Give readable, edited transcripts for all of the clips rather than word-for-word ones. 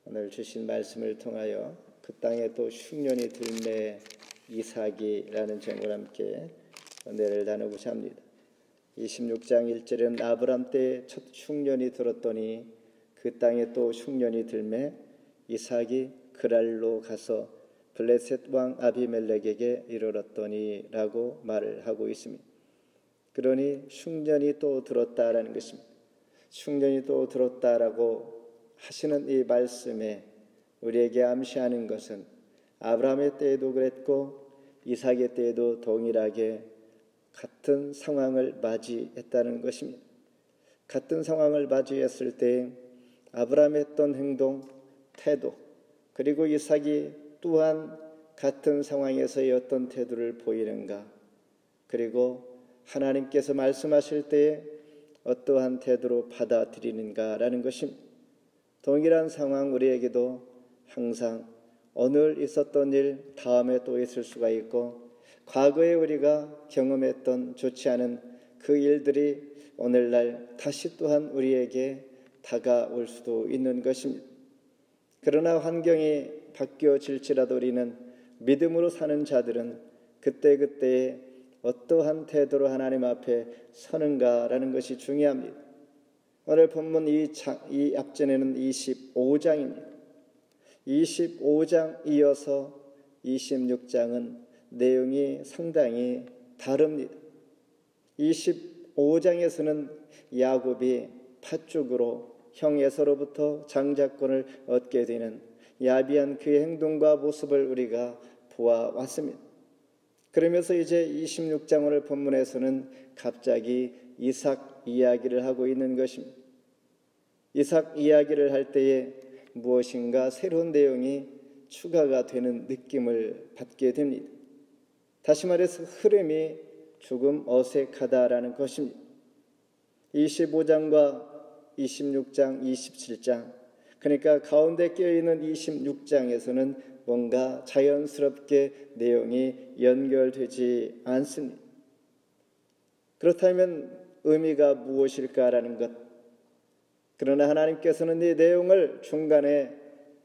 오늘 주신 말씀을 통하여 그 땅에 또 흉년이 들매 이삭이라는 제목으로 함께 은혜를 나누고자 합니다. 26장 1절은 아브람 때에 첫 흉년이 들었더니 그 땅에 또 흉년이 들매 이삭이 그랄로 가서 블레셋 왕 아비멜렉에게 이르렀더니 라고 말을 하고 있습니다. 그러니 흉년이 또 들었다라는 것입니다. 흉년이 또 들었다라고 하시는 이 말씀에 우리에게 암시하는 것은 아브라함의 때에도 그랬고 이삭의 때에도 동일하게 같은 상황을 맞이했다는 것입니다. 같은 상황을 맞이했을 때 아브라함이 했던 행동, 태도, 그리고 이삭이 또한 같은 상황에서의 어떤 태도를 보이는가, 그리고 하나님께서 말씀하실 때에 어떠한 태도로 받아들이는가라는 것입니다. 동일한 상황 우리에게도 항상 오늘 있었던 일 다음에 또 있을 수가 있고, 과거에 우리가 경험했던 좋지 않은 그 일들이 오늘날 다시 또한 우리에게 다가올 수도 있는 것입니다. 그러나 환경이 바뀌어질지라도 우리는 믿음으로 사는 자들은 그때그때의 어떠한 태도로 하나님 앞에 서는가라는 것이 중요합니다. 오늘 본문 이 앞전에는 25장입니다. 25장 이어서 26장은 내용이 상당히 다릅니다. 25장에서는 야곱이 팥죽으로 형 에서로부터 장자권을 얻게 되는 야비한 그의 행동과 모습을 우리가 보아왔습니다. 그러면서 이제 26장 오늘 본문에서는 갑자기 이삭 이야기를 하고 있는 것입니다. 이삭 이야기를 할 때에 무엇인가 새로운 내용이 추가가 되는 느낌을 받게 됩니다. 다시 말해서 흐름이 조금 어색하다라는 것입니다. 25장과 26장, 27장, 그러니까 가운데 끼어있는 26장에서는 뭔가 자연스럽게 내용이 연결되지 않습니다. 그렇다면 의미가 무엇일까라는 것, 그러나 하나님께서는 이 내용을 중간에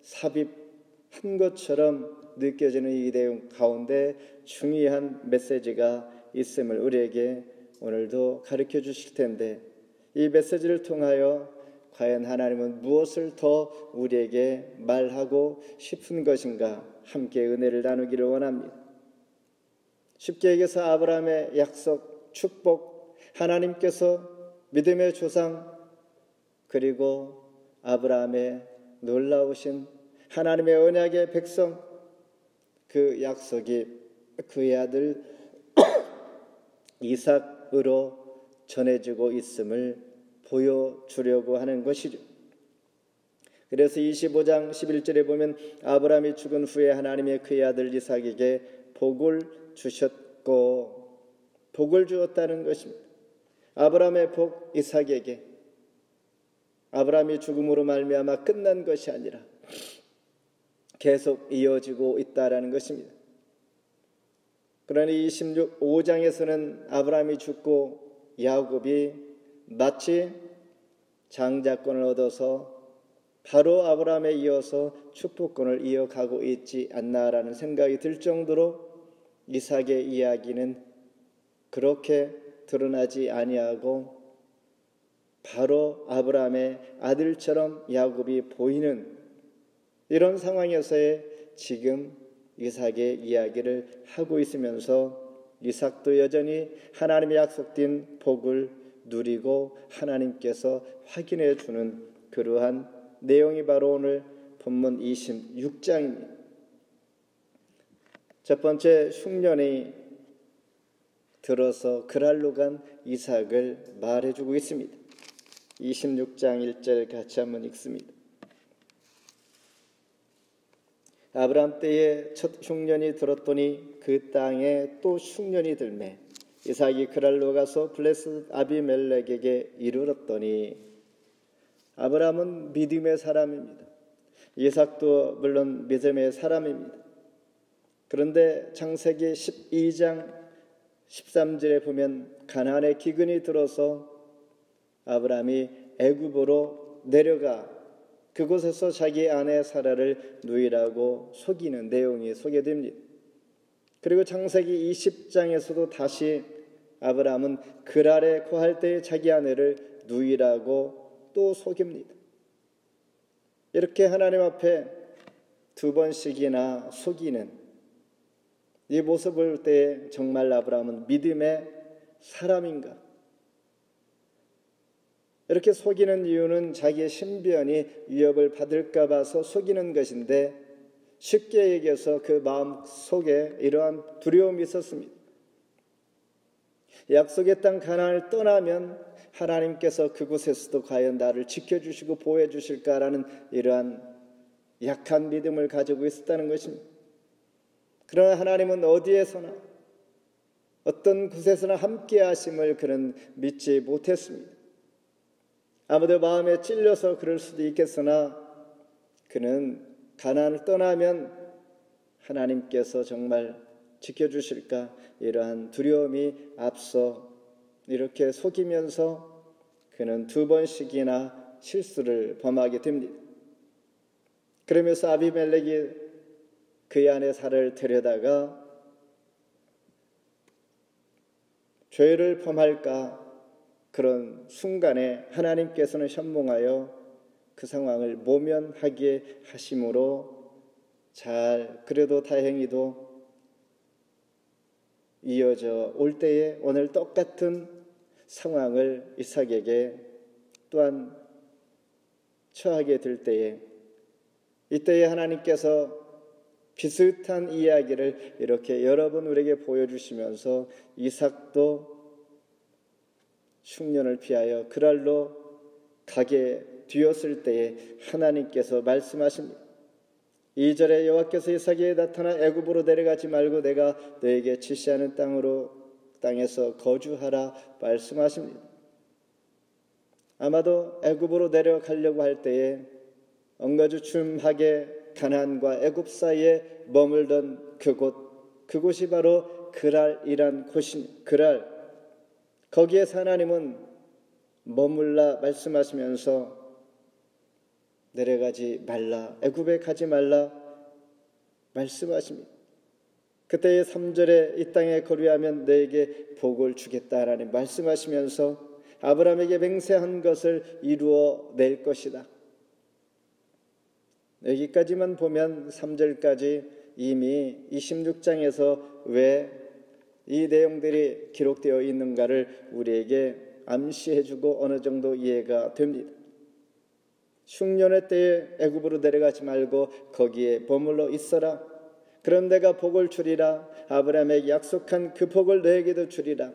삽입한 것처럼 느껴지는 이 내용 가운데 중요한 메시지가 있음을 우리에게 오늘도 가르쳐 주실 텐데, 이 메시지를 통하여 과연 하나님은 무엇을 더 우리에게 말하고 싶은 것인가, 함께 은혜를 나누기를 원합니다. 쉽게 얘기해서 아브라함의 약속, 축복, 하나님께서 믿음의 조상, 그리고 아브라함의 놀라우신 하나님의 언약의 백성, 그 약속이 그의 아들 이삭으로 전해지고 있음을 보여주려고 하는 것이죠. 그래서 25장 11절에 보면 아브라함이 죽은 후에 하나님의 그의 아들 이삭에게 복을 주셨고, 복을 주었다는 것입니다. 아브라함의 복 이삭에게, 아브라함이 죽음으로 말미암아 끝난 것이 아니라 계속 이어지고 있다라는 것입니다. 그러니 25장에서는 아브라함이 죽고 야곱이 마치 장자권을 얻어서 바로 아브라함에 이어서 축복권을 이어가고 있지 않나라는 생각이 들 정도로 이삭의 이야기는 그렇게 드러나지 아니하고 바로 아브라함의 아들처럼 야곱이 보이는 이런 상황에서의 지금 이삭의 이야기를 하고 있으면서 이삭도 여전히 하나님의 약속된 복을 누리고 하나님께서 확인해 주는 그러한 내용이 바로 오늘 본문 26장입니다. 첫 번째, 흉년이 들어서 그랄로 간 이삭을 말해주고 있습니다. 26장 1절 같이 한번 읽습니다. 아브라함 때에 첫 흉년이 들었더니 그 땅에 또 흉년이 들매 이삭이 그랄로 가서 블레셋 아비멜렉에게 이르렀더니, 아브라함은 믿음의 사람입니다. 이삭도 물론 믿음의 사람입니다. 그런데 창세기 12장 13절에 보면 가나안의 기근이 들어서 아브라함이 애굽으로 내려가 그 그곳에서 자기 아내 사라를 누이라고 속이는 내용이 소개됩니다. 그리고 창세기 20장에서도 다시 아브라함은 그랄에 거할 때에 자기 아내를 누이라고 또 속입니다. 이렇게 하나님 앞에 두 번씩이나 속이는 이 모습을 볼 때 정말 아브라함은 믿음의 사람인가? 이렇게 속이는 이유는 자기의 신변이 위협을 받을까 봐서 속이는 것인데, 쉽게 얘기해서 그 마음 속에 이러한 두려움이 있었습니다. 약속의 땅 가나안을 떠나면 하나님께서 그곳에서도 과연 나를 지켜주시고 보호해 주실까라는 이러한 약한 믿음을 가지고 있었다는 것입니다. 그러나 하나님은 어디에서나 어떤 곳에서나 함께 하심을 그는 믿지 못했습니다. 아무도 마음에 찔려서 그럴 수도 있겠으나 그는 가나안을 떠나면 하나님께서 정말 지켜주실까, 이러한 두려움이 앞서 이렇게 속이면서 그는 두 번씩이나 실수를 범하게 됩니다. 그러면서 아비멜렉이 그의 아내 사라를 데려다가 죄를 범할까, 그런 순간에 하나님께서는 현몽하여 그 상황을 모면하게 하심으로 그래도 다행히도 이어져 올 때에 오늘 똑같은 상황을 이삭에게 또한 처하게 될 때에, 이때에 하나님께서 비슷한 이야기를 이렇게 여러 번 우리에게 보여주시면서 이삭도 흉년을 피하여 그랄로 가게 되었을 때에 하나님께서 말씀하십니다. 2절에 여호와께서 이삭에게 나타나 애굽으로 내려가지 말고 내가 너에게 지시하는 땅에서 거주하라 말씀하십니다. 아마도 애굽으로 내려가려고 할 때에 엉거주춤하게 가나안과 애굽 사이에 머물던 그곳이 바로 그랄이란 곳인 그랄, 거기에서 하나님은 머물라 말씀하시면서 내려가지 말라, 애굽에 가지 말라 말씀하십니다. 그때의 3절에 이 땅에 거류하면 너에게 복을 주겠다라는 말씀하시면서 아브라함에게 맹세한 것을 이루어 낼 것이다. 여기까지만 보면 3절까지 이미 26장에서 왜 이 내용들이 기록되어 있는가를 우리에게 암시해주고 어느 정도 이해가 됩니다. 흉년의 때에 애굽으로 내려가지 말고 거기에 머물러 있어라. 그럼 내가 복을 주리라. 아브라함에게 약속한 그 복을 너에게도 주리라.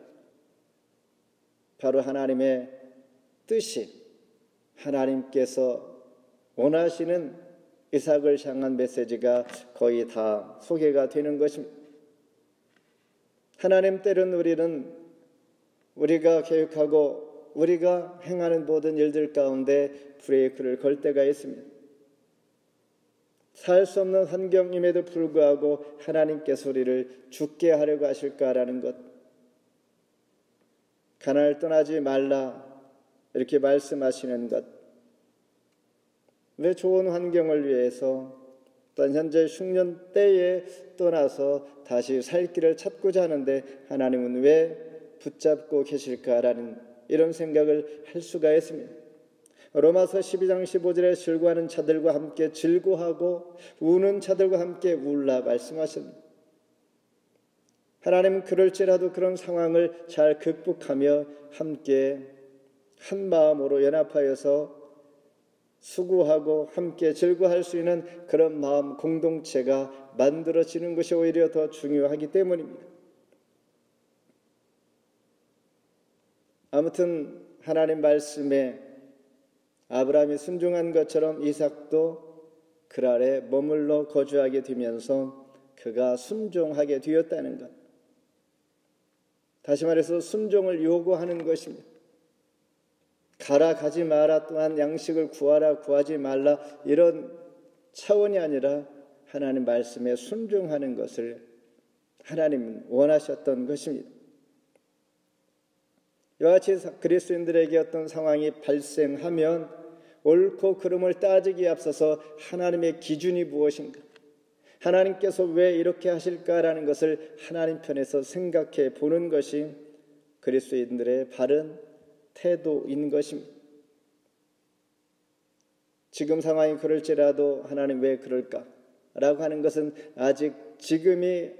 바로 하나님의 뜻이, 하나님께서 원하시는 이삭을 향한 메시지가 거의 다 소개가 되는 것입니다. 하나님 때는 우리가 계획하고 우리가 행하는 모든 일들 가운데 브레이크를 걸 때가 있습니다. 살 수 없는 환경임에도 불구하고 하나님께서 우리를 죽게 하려고 하실까라는 것, 가나안을 떠나지 말라 이렇게 말씀하시는 것, 왜 좋은 환경을 위해서 또한 현재 흉년 때에 떠나서 다시 살 길을 찾고자 하는데 하나님은 왜 붙잡고 계실까라는 이런 생각을 할 수가 있습니다. 로마서 12장 15절에 즐거워하는 자들과 함께 즐거워하고 우는 자들과 함께 울라 말씀하십니다. 하나님은 그럴지라도 그런 상황을 잘 극복하며 함께 한 마음으로 연합하여서 수고하고 함께 즐거워할 수 있는 그런 마음 공동체가 만들어지는 것이 오히려 더 중요하기 때문입니다. 아무튼 하나님 말씀에 아브라함이 순종한 것처럼 이삭도 그랄에 머물러 거주하게 되면서 그가 순종하게 되었다는 것, 다시 말해서 순종을 요구하는 것입니다. 가라 가지 마라, 또한 양식을 구하라 구하지 말라, 이런 차원이 아니라 하나님 말씀에 순종하는 것을 하나님은 원하셨던 것입니다. 이와 같이 그리스도인들에게 어떤 상황이 발생하면 옳고 그름을 따지기에 앞서서 하나님의 기준이 무엇인가, 하나님께서 왜 이렇게 하실까라는 것을 하나님 편에서 생각해 보는 것이 그리스도인들의 바른 태도인 것입니다. 지금 상황이 그럴지라도 하나님 왜 그럴까라고 하는 것은 아직 지금이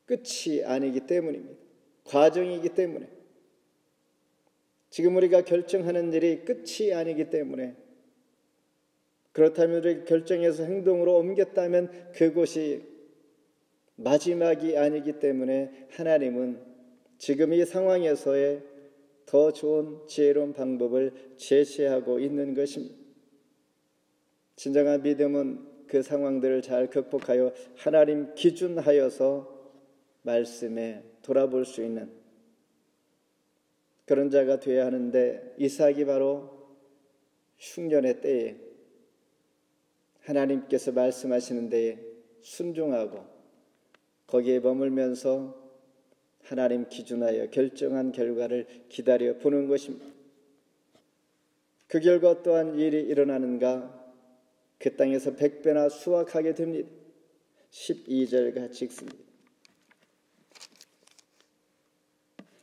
끝이 아니기 때문입니다. 과정이기 때문에, 지금 우리가 결정하는 일이 끝이 아니기 때문에, 그렇다면 우리 결정해서 행동으로 옮겼다면 그곳이 마지막이 아니기 때문에 하나님은 지금 이 상황에서의 더 좋은 지혜로운 방법을 제시하고 있는 것입니다. 진정한 믿음은 그 상황들을 잘 극복하여 하나님 기준하여서 말씀에 돌아볼 수 있는 그런 자가 되어야 하는데, 이삭이 바로 흉년의 때에 하나님께서 말씀하시는 데에 순종하고 거기에 머물면서 하나님 기준하여 결정한 결과를 기다려 보는 것입니다. 그 결과 어떠한 일이 일어나는가? 그 땅에서 100배나 수확하게 됩니다. 12절 같이 읽습니다.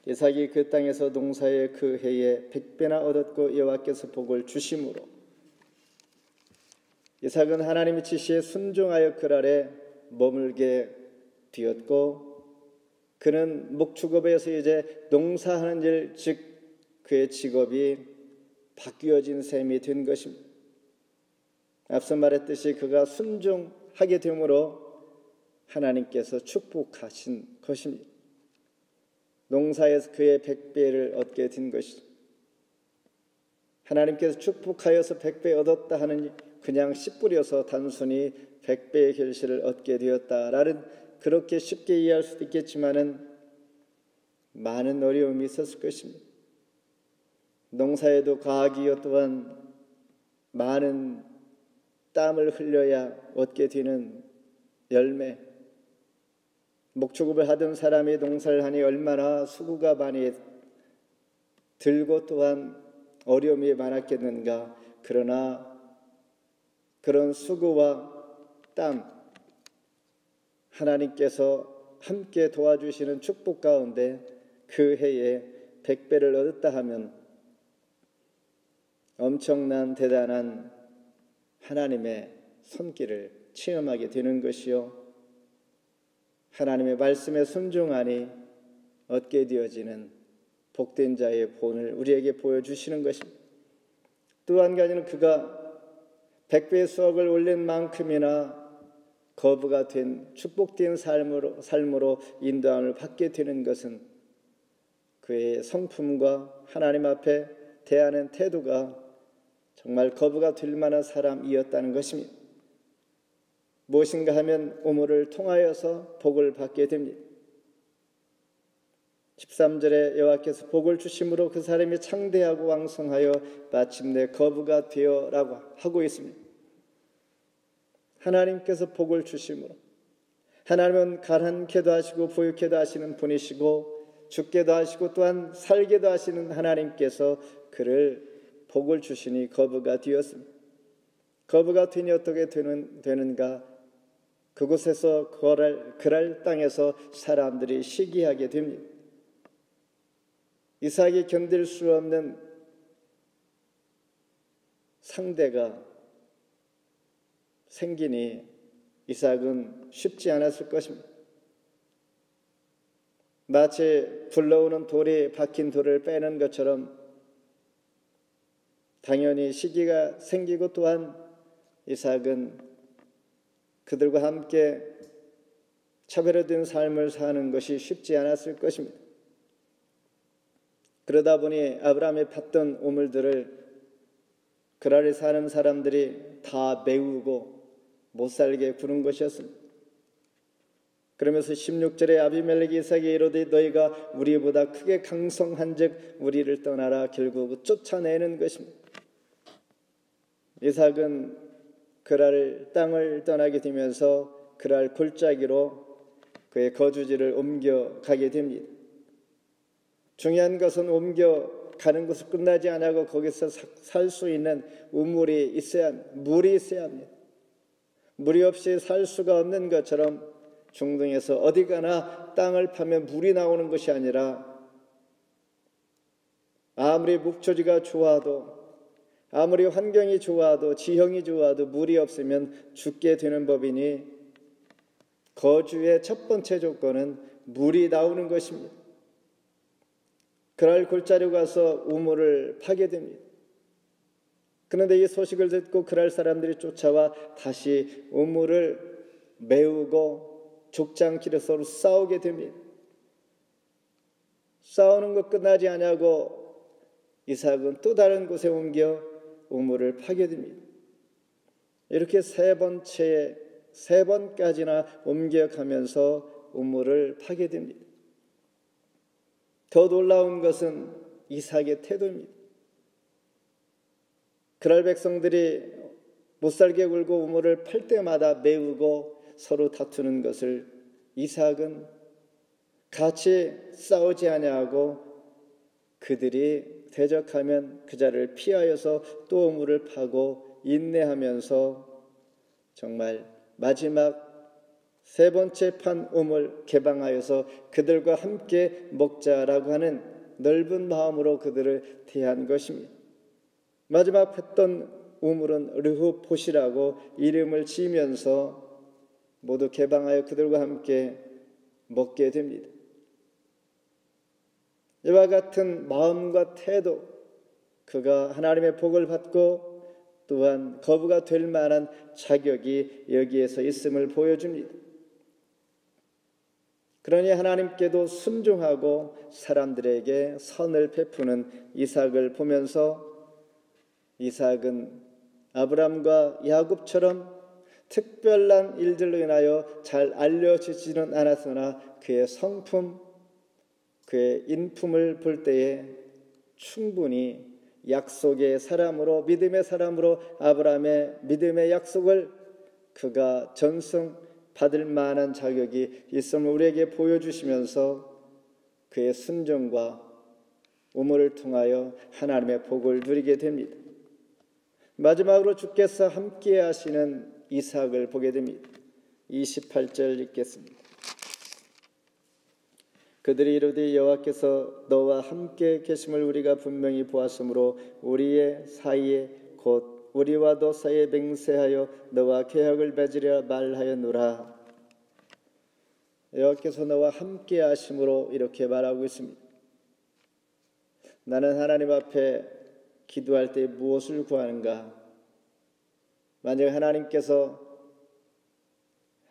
이삭이 그 땅에서 농사의 그 해에 100배나 얻었고 여호와께서 복을 주심으로, 이삭은 하나님의 지시에 순종하여 그랄에 머물게 되었고, 그는 목축업에서 이제 농사하는 일, 즉 그의 직업이 바뀌어진 셈이 된 것입니다. 앞서 말했듯이 그가 순종하게 되므로 하나님께서 축복하신 것입니다. 농사에서 그의 100배를 얻게 된 것이죠. 하나님께서 축복하여서 100배 얻었다 하는, 그냥 씨 뿌려서 단순히 100배의 결실을 얻게 되었다라는, 그렇게 쉽게 이해할 수도 있겠지만은 많은 어려움이 있었을 것입니다. 농사에도 과학이요 또한 많은 땀을 흘려야 얻게 되는 열매, 목축업을 하던 사람이 농사를 하니 얼마나 수고가 많이 들고 또한 어려움이 많았겠는가. 그러나 그런 수고와 땀, 하나님께서 함께 도와주시는 축복 가운데 그 해에 100배를 얻었다 하면 엄청난 대단한 하나님의 손길을 체험하게 되는 것이요, 하나님의 말씀에 순종하니 얻게 되어지는 복된 자의 본을 우리에게 보여주시는 것입니다. 또 한 가지는 그가 100배의 수확을 올린 만큼이나 거부가 된 축복된 삶으로 인도함을 받게 되는 것은 그의 성품과 하나님 앞에 대하는 태도가 정말 거부가 될 만한 사람이었다는 것입니다. 무엇인가 하면 우물을 통하여서 복을 받게 됩니다. 13절에 여호와께서 복을 주심으로 그 사람이 창대하고 왕성하여 마침내 거부가 되어라고 하고 있습니다. 하나님께서 복을 주심으로, 하나님은 가난케도 하시고 부유케도 하시는 분이시고 죽게도 하시고 또한 살게도 하시는 하나님께서 그를 복을 주시니 거부가 되었습니다. 거부가 되니 어떻게 되는가? 그곳에서 그랄 땅에서 사람들이 시기하게 됩니다. 이삭이 견딜 수 없는 상대가 생기니 이삭은 쉽지 않았을 것입니다. 마치 불러오는 돌이 박힌 돌을 빼는 것처럼 당연히 시기가 생기고, 또한 이삭은 그들과 함께 차별화된 삶을 사는 것이 쉽지 않았을 것입니다. 그러다 보니 아브라함이 팠던 우물들을 그랄에 사는 사람들이 다 메우고 못 살게 구는 것이었습니다. 그러면서 16절에 아비멜렉이 이삭에게 이르되 너희가 우리보다 크게 강성한즉 우리를 떠나라. 결국 쫓아내는 것입니다. 이삭은 그랄 땅을 떠나게 되면서 그랄 골짜기로 그의 거주지를 옮겨가게 됩니다. 중요한 것은 옮겨 가는 곳을 끝나지 않고 거기서 살 수 있는 우물이 있어야 합니다. 물이 있어야 합니다. 물이 없이 살 수가 없는 것처럼 중동에서 어디 가나 땅을 파면 물이 나오는 것이 아니라 아무리 목초지가 좋아도 아무리 환경이 좋아도 지형이 좋아도 물이 없으면 죽게 되는 법이니 거주의 첫 번째 조건은 물이 나오는 것입니다. 그럴 골짜기로 가서 우물을 파게 됩니다. 그런데 이 소식을 듣고 그랄 사람들이 쫓아와 다시 우물을 메우고 족장길에 서로 싸우게 됩니다. 싸우는 것 끝나지 않냐고 이삭은 또 다른 곳에 옮겨 우물을 파게 됩니다. 이렇게 세 번까지나 옮겨가면서 우물을 파게 됩니다. 더 놀라운 것은 이삭의 태도입니다. 그랄 백성들이 못살게 굴고 우물을 팔 때마다 메우고 서로 다투는 것을 이삭은 같이 싸우지 아니하고 그들이 대적하면 그 자를 피하여서 또 우물을 파고 인내하면서 정말 마지막 세 번째 판 우물 개방하여서 그들과 함께 먹자라고 하는 넓은 마음으로 그들을 대한 것입니다. 마지막 팠던 우물은 르후봇이라고 이름을 지으면서 모두 개방하여 그들과 함께 먹게 됩니다. 이와 같은 마음과 태도, 그가 하나님의 복을 받고 또한 거부가 될 만한 자격이 여기에서 있음을 보여줍니다. 그러니 하나님께도 순종하고 사람들에게 선을 베푸는 이삭을 보면서 이삭은 아브람과 야곱처럼 특별한 일들로 인하여 잘 알려지지는 않았으나 그의 성품, 그의 인품을 볼 때에 충분히 약속의 사람으로, 믿음의 사람으로 아브라함의 믿음의 약속을 그가 전승받을 만한 자격이 있음을 우리에게 보여주시면서 그의 순종과 우물을 통하여 하나님의 복을 누리게 됩니다. 마지막으로 주께서 함께 하시는 이삭을 보게 됩니다. 28절 읽겠습니다. 그들이 이르되 여호와께서 너와 함께 계심을 우리가 분명히 보았으므로 우리의 사이에 곧 우리와 너 사이에 맹세하여 너와 계약을 맺으려 말하였노라. 여호와께서 너와 함께 하심으로 이렇게 말하고 있습니다. 나는 하나님 앞에 기도할 때 무엇을 구하는가? 만약 하나님께서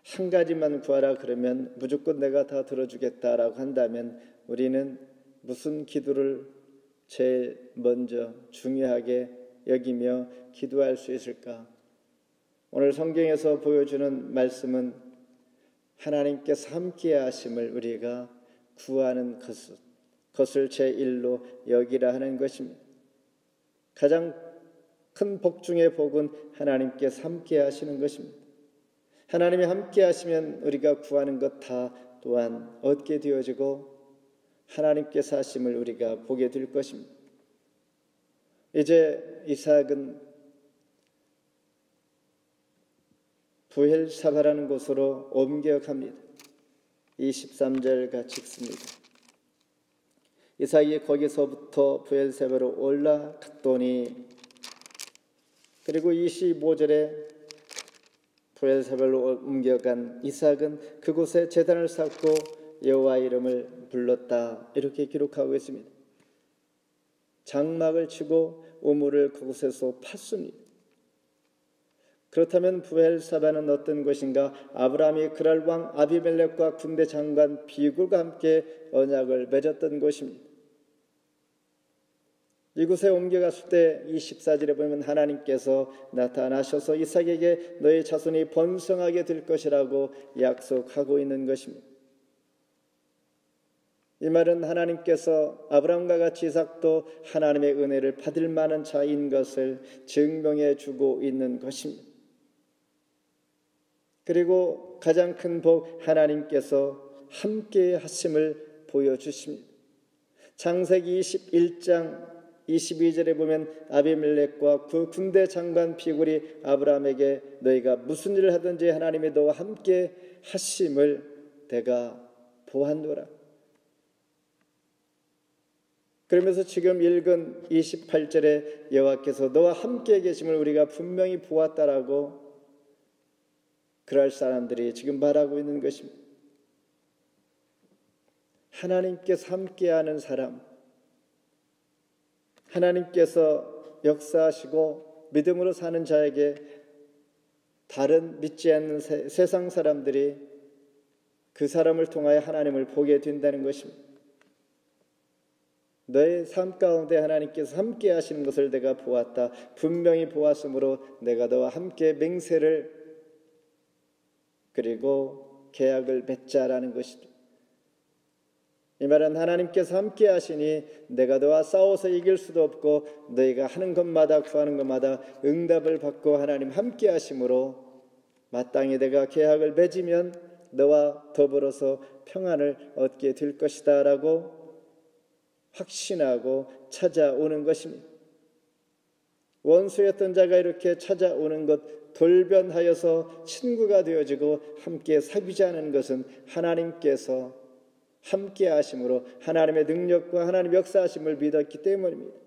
한 가지만 구하라 그러면 무조건 내가 다 들어주겠다라고 한다면 우리는 무슨 기도를 제일 먼저 중요하게 여기며 기도할 수 있을까? 오늘 성경에서 보여주는 말씀은 하나님께서 함께 하심을 우리가 구하는 것을 제1로 여기라 하는 것입니다. 가장 큰 복 중의 복은 하나님께서 함께 하시는 것입니다. 하나님이 함께 하시면 우리가 구하는 것 다 또한 얻게 되어지고 하나님께서 하심을 우리가 보게 될 것입니다. 이제 이삭은 부엘사바라는 곳으로 옮겨갑니다. 23절 같이 읽습니다. 이삭이 거기서부터 부엘세바로 올라갔더니, 그리고 25절에 부엘세바로 옮겨간 이삭은 그곳에 제단을 쌓고 여호와 이름을 불렀다. 이렇게 기록하고 있습니다. 장막을 치고 우물을 그곳에서 팠습니다. 그렇다면 부엘사바는 어떤 것인가? 아브라함이 그랄 왕 아비멜렉과 군대 장관 비굴과 함께 언약을 맺었던 곳입니다. 이곳에 옮겨갔을 때 24절에 보면 하나님께서 나타나셔서 이삭에게 너의 자손이 번성하게 될 것이라고 약속하고 있는 것입니다. 이 말은 하나님께서 아브라함과 같이 이삭도 하나님의 은혜를 받을 만한 자인 것을 증명해 주고 있는 것입니다. 그리고 가장 큰 복, 하나님께서 함께 하심을 보여주십니다. 창세기 21장 22절에 보면 아비멜렉과 그 군대 장관 비굴이 아브라함에게 너희가 무슨 일을 하든지 하나님이 너와 함께 하심을 내가 보았노라. 그러면서 지금 읽은 28절에 여호와께서 너와 함께 계심을 우리가 분명히 보았다라고 그럴 사람들이 지금 말하고 있는 것입니다. 하나님께서 함께하는 사람, 하나님께서 역사하시고 믿음으로 사는 자에게 다른 믿지 않는 세상 사람들이 그 사람을 통하여 하나님을 보게 된다는 것입니다. 너의 삶 가운데 하나님께서 함께 하시는 것을 내가 보았다. 분명히 보았으므로 내가 너와 함께 맹세를 그리고 계약을 맺자라는 것이다. 이 말은 하나님께서 함께 하시니 내가 너와 싸워서 이길 수도 없고 너희가 하는 것마다 구하는 것마다 응답을 받고 하나님 함께 하심으로 마땅히 내가 계약을 맺으면 너와 더불어서 평안을 얻게 될 것이다 라고 확신하고 찾아오는 것입니다. 원수였던 자가 이렇게 찾아오는 것, 돌변하여서 친구가 되어지고 함께 사귀자는 것은 하나님께서 함께 하심으로 하나님의 능력과 하나님의 역사하심을 믿었기 때문입니다.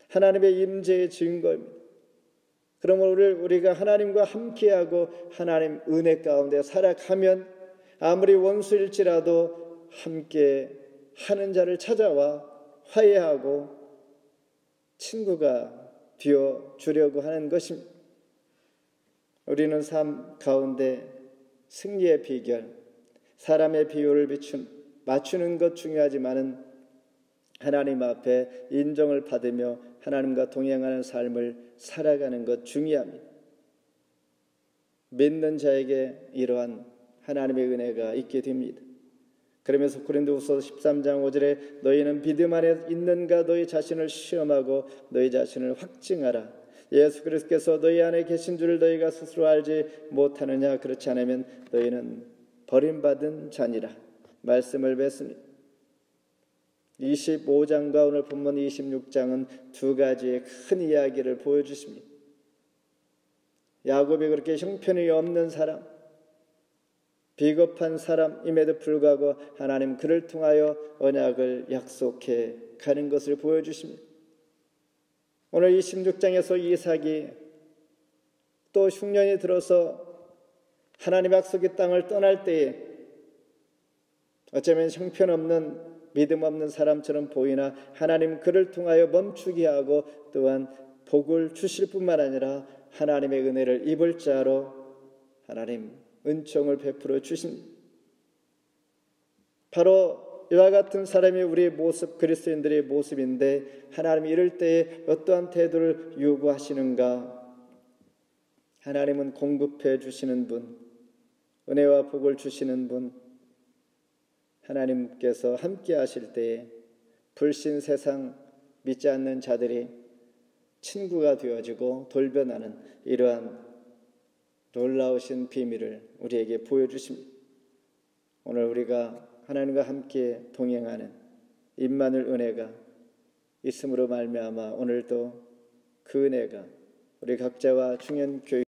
하나님의 임재의 증거입니다. 그러므로 우리가 하나님과 함께하고 하나님 은혜 가운데 살아가면 아무리 원수일지라도 함께 하는 자를 찾아와 화해하고 친구가 되어주려고 하는 것입니다. 우리는 삶 가운데 승리의 비결, 사람의 비율을 맞추는 것 중요하지만은 하나님 앞에 인정을 받으며 하나님과 동행하는 삶을 살아가는 것 중요합니다. 믿는 자에게 이러한 하나님의 은혜가 있게 됩니다. 그러면서 고린도후서 13장 5절에 너희는 믿음 안에 있는가 너희 자신을 시험하고 너희 자신을 확증하라. 예수 그리스도께서 너희 안에 계신 줄을 너희가 스스로 알지 못하느냐. 그렇지 않으면 너희는 버림받은 자니라 말씀을 맺습니다. 25장과 오늘 본문 26장은 두 가지의 큰 이야기를 보여주십니다. 야곱이 그렇게 형편이 없는 사람, 비겁한 사람임에도 불구하고 하나님 그를 통하여 언약을 약속해 가는 것을 보여주십니다. 오늘 26장에서 이삭이 또 흉년이 들어서 하나님의 약속의 땅을 떠날 때에 어쩌면 형편없는 믿음 없는 사람처럼 보이나 하나님 그를 통하여 멈추게 하고 또한 복을 주실 뿐만 아니라 하나님의 은혜를 입을 자로 하나님 은총을 베풀어 주십니다. 바로 이와 같은 사람이 우리의 모습, 그리스도인들의 모습인데 하나님이 이럴 때에 어떠한 태도를 요구하시는가? 하나님은 공급해 주시는 분, 은혜와 복을 주시는 분, 하나님께서 함께 하실 때에 불신 세상 믿지 않는 자들이 친구가 되어지고 돌변하는 이러한 놀라우신 비밀을 우리에게 보여주십니다. 오늘 우리가 하나님과 함께 동행하는 임마누엘 은혜가 있음으로 말미암아 오늘도 그 은혜가 우리 각자와 중현 교회